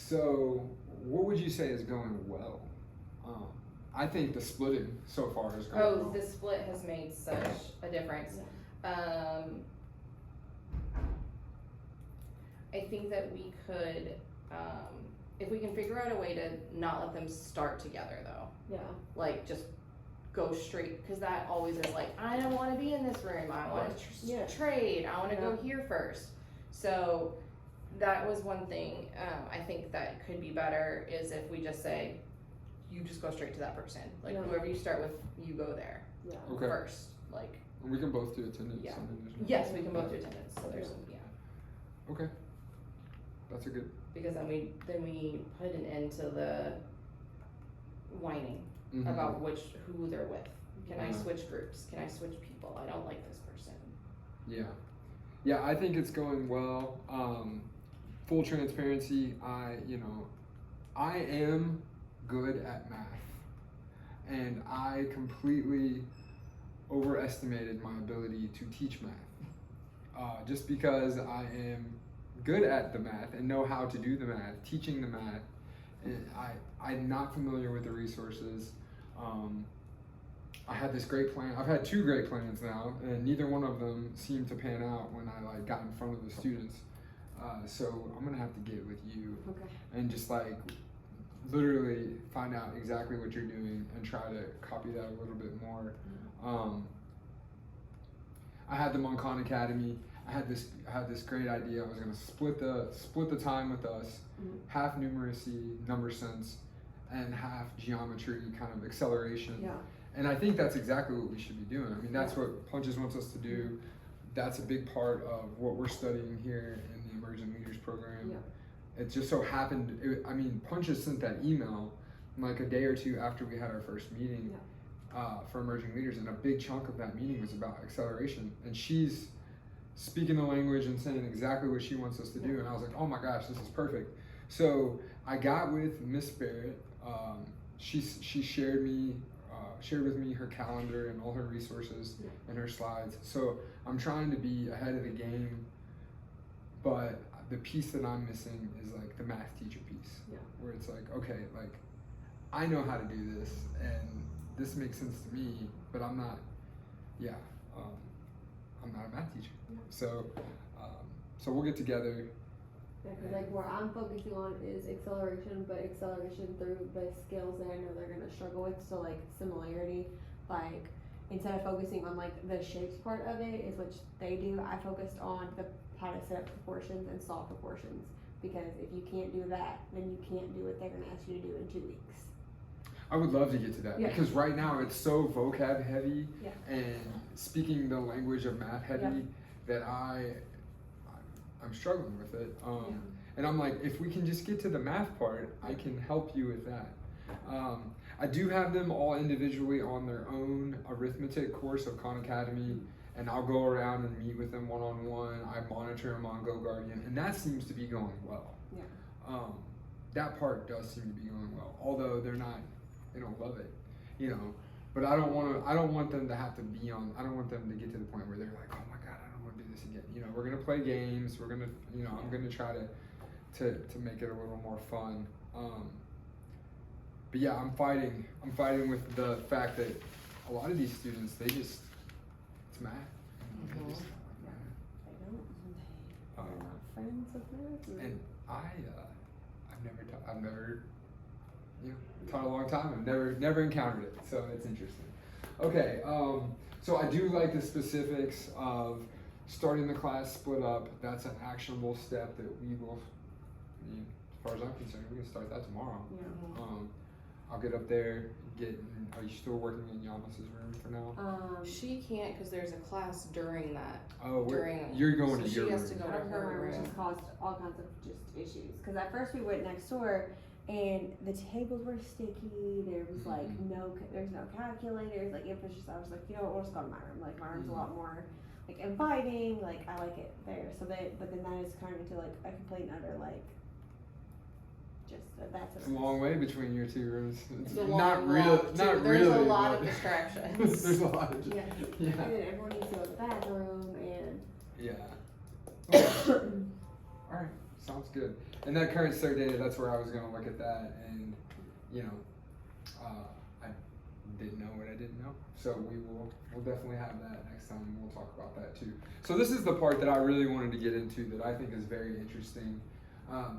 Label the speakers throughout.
Speaker 1: So, what would you say is going well? I think the splitting so far is going well.
Speaker 2: The split has made such a difference. I think that we could, if we can figure out a way to not let them start together though.
Speaker 3: Yeah.
Speaker 2: Like just go straight, because that always is like, I don't want to be in this room. I want to trade. I want to go here first. So that was one thing I think that could be better is if we just say, you just go straight to that person. Like whoever you start with, you go there first. Like
Speaker 1: and we can both do attendance.
Speaker 2: Yeah.
Speaker 1: I mean,
Speaker 2: Yes, we can both do attendance. So there's
Speaker 1: Okay. That's a good.
Speaker 2: Because then we put an end to the whining about who they're with. Can I switch groups? Can I switch people? I don't like this person.
Speaker 1: Yeah, I think it's going well. Full transparency, I am good at math, and I completely overestimated my ability to teach math. Just because I am good at the math and know how to do the math, teaching the math, and I'm not familiar with the resources. I had this great plan. I've had 2 great plans now, and neither one of them seemed to pan out when I got in front of the students. So I'm gonna have to get with you and just literally find out exactly what you're doing and try to copy that a little bit more. I had them on Khan Academy. I had this great idea. I was gonna split the time with us, half numeracy, number sense, and half geometry, kind of acceleration.
Speaker 3: Yeah.
Speaker 1: And I think that's exactly what we should be doing. I mean, that's what Punches wants us to do. That's a big part of what we're studying here in the Emerging Leaders program.
Speaker 3: Yeah.
Speaker 1: It just so happened, Punches sent that email like a day or 2 after we had our first meeting for Emerging Leaders, and a big chunk of that meeting was about acceleration. And she's speaking the language and saying exactly what she wants us to do, and I was like, oh my gosh, this is perfect. So I got with Miss Barrett. She shared with me her calendar and all her resources and her slides. So I'm trying to be ahead of the game, but the piece that I'm missing is the math teacher piece, where it's okay, I know how to do this and this makes sense to me, but I'm not a math teacher. So we'll get together.
Speaker 3: Yeah, because where I'm focusing on is acceleration, but acceleration through the skills that I know they're gonna struggle with. So similarity, instead of focusing on the shapes part of it, is which they do, I focused on how to set up proportions and solve proportions. Because if you can't do that, then you can't do what they're gonna ask you to do in 2 weeks.
Speaker 1: I would love to get to that because right now it's so vocab heavy and speaking the language of math heavy that I'm struggling with it. And I'm if we can just get to the math part, I can help you with that. I do have them all individually on their own arithmetic course of Khan Academy, and I'll go around and meet with them one-on-one. I monitor them on GoGuardian, and that seems to be going well. That part does seem to be going well, although they don't love it, but I don't want them to have to be on, I don't want them to get to the point where they're like, oh my God, I don't want to do this again. We're going to play games. We're going to, I'm going to try to make it a little more fun. But yeah, I'm fighting with the fact that a lot of these students, it's math. They just don't like math.
Speaker 3: They're not friends with math.
Speaker 1: And I've never taught a long time. I've never encountered it, so it's interesting. Okay, so I do like the specifics of starting the class split up. That's an actionable step that we will, as far as I'm concerned, we can start that tomorrow. I'll get up there, are you still working in Yamas's room for now?
Speaker 2: She can't because there's a class during that.
Speaker 1: Oh, you're going to your room.
Speaker 2: She has to go to her room.
Speaker 3: Which has caused all kinds of just issues. Because at first we went next door, and the tables were sticky. There was there's no calculators. It was just, I was like, we'll just go to my room. My room's a lot more inviting. I like it there. So but then that has turned into a complete and utter that's
Speaker 1: it's a long way between your 2 rooms.
Speaker 2: It's a long walk,
Speaker 1: not
Speaker 2: There's
Speaker 1: really,
Speaker 2: a lot of distractions.
Speaker 1: There's a lot of
Speaker 3: And then everyone needs to go to the bathroom and
Speaker 1: All right, sounds good. in that current start data, that's where I was gonna look at that, and you know, I didn't know what I didn't know. So we'll definitely have that next time, and we'll talk about that too. So this is the part that I really wanted to get into that I think is very interesting,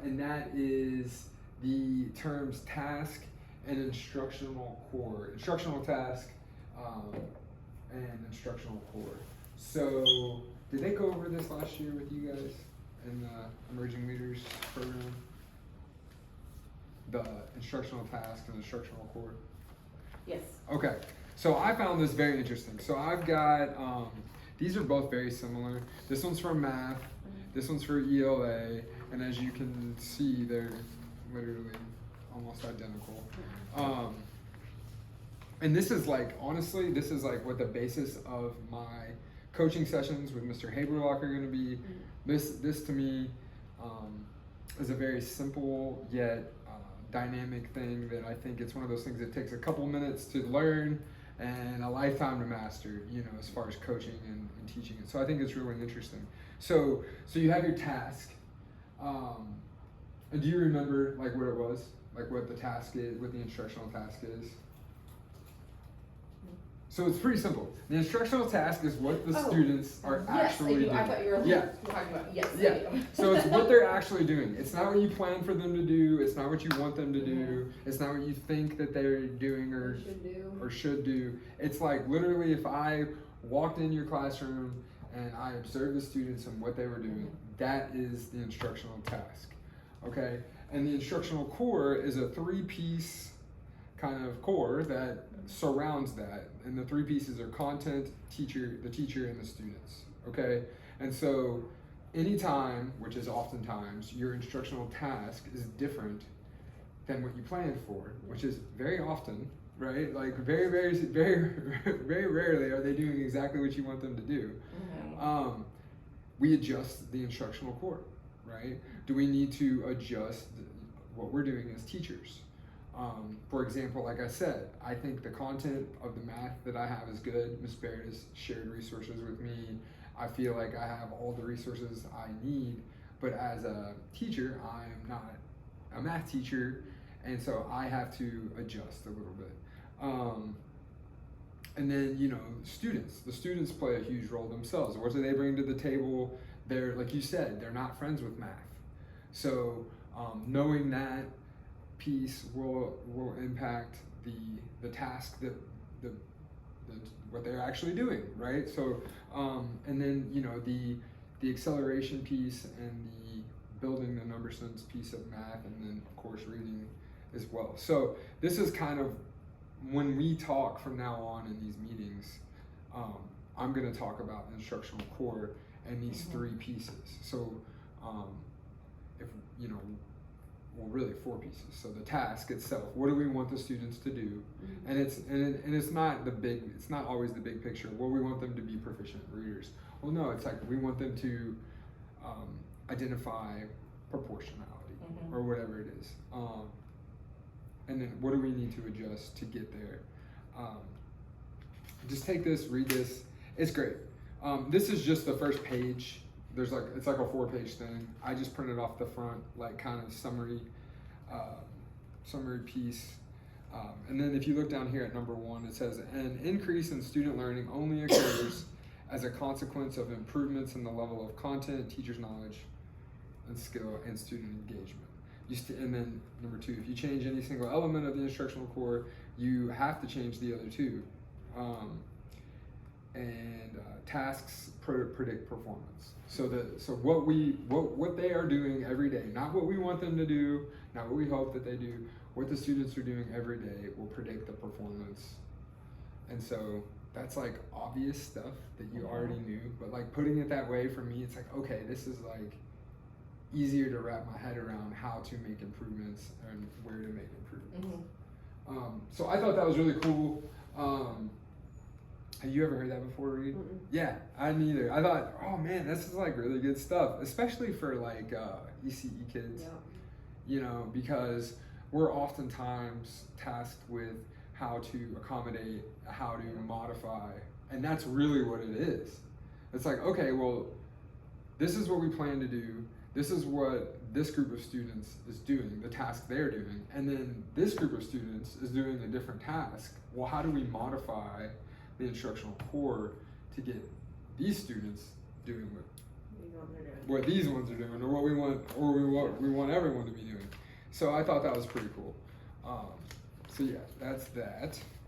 Speaker 1: and that is the terms task and instructional core. Instructional task and instructional core. So did they go over this last year with you guys in the Emerging Leaders program? The instructional task and instructional core?
Speaker 2: Yes.
Speaker 1: Okay, so I found this very interesting. So I've got, these are both very similar. This one's for math, this one's for ELA, and as you can see, they're literally almost identical. And this is like, honestly, this is like what the basis of my coaching sessions with Mr. Haberlock are gonna be. This to me is a very simple yet dynamic thing that I think it's one of those things that takes a couple minutes to learn and a lifetime to master, you know, as far as coaching and teaching it. So I think it's really interesting. So you have your task, and do you remember like what it was? Like what the task is, what the instructional task is? So it's pretty simple. The instructional task is what the students are actually doing.
Speaker 2: I thought you were talking about yes.
Speaker 1: Yeah. So it's what they're actually doing. It's not what you plan for them to do. It's not what you want them to do. It's not what you think that they're doing or should do. It's like literally if I walked in your classroom and I observed the students and what they were doing, that is the instructional task. Okay? And the instructional core is a 3-piece kind of core that surrounds that, and the 3 pieces are content, teacher, the teacher, and the students. Okay, and so anytime, which is oftentimes, your instructional task is different than what you planned for, which is very often, right? Like very rarely are they doing exactly what you want them to do. We adjust the instructional core, right? Do we need to adjust what we're doing as teachers? For example, like I said, I think the content of the math that I have is good. Ms. Barrett has shared resources with me. I feel like I have all the resources I need, but as a teacher, I am not a math teacher, and so I have to adjust a little bit. And then, you know, the students play a huge role themselves. What do they bring to the table? They're, like you said, they're not friends with math. So knowing that piece will impact the task that what they're actually doing, right? So and then, you know, the acceleration piece and the building the number sense piece of math, and then of course reading as well. So this is kind of when we talk from now on in these meetings, I'm going to talk about the instructional core and these 3 pieces. So if you know, well, really 4 pieces. So the task itself, what do we want the students to do? And it's not it's not always the big picture. Well, we want them to be proficient readers. Well, no, it's like we want them to identify proportionality or whatever it is. And then what do we need to adjust to get there? Just take this, read this. It's great. This is just the first page. It's like a 4-page thing. I just printed off the front, like kind of summary piece. And then if you look down here at number 1, it says, an increase in student learning only occurs as a consequence of improvements in the level of content, teacher's knowledge, and skill, and student engagement. And then number 2, if you change any single element of the instructional core, you have to change the other 2. Tasks predict performance. So what they are doing every day, not what we want them to do, not what we hope that they do, what the students are doing every day will predict the performance. And so that's like obvious stuff that you already knew, but like putting it that way for me, it's like, okay, this is like easier to wrap my head around how to make improvements and where to make improvements. So I thought that was really cool. Have you ever heard that before, Reed? Yeah, I neither. I thought, oh man, this is like really good stuff, especially for like ECE kids. Yeah. You know, because we're oftentimes tasked with how to accommodate, how to modify, and that's really what it is. It's like, okay, well, this is what we plan to do. This is what this group of students is doing, the task they're doing, and then this group of students is doing a different task. Well, how do we modify the instructional core to get these students doing what these ones are doing, or what we want everyone to be doing? So I thought that was pretty cool. So yeah, that's that.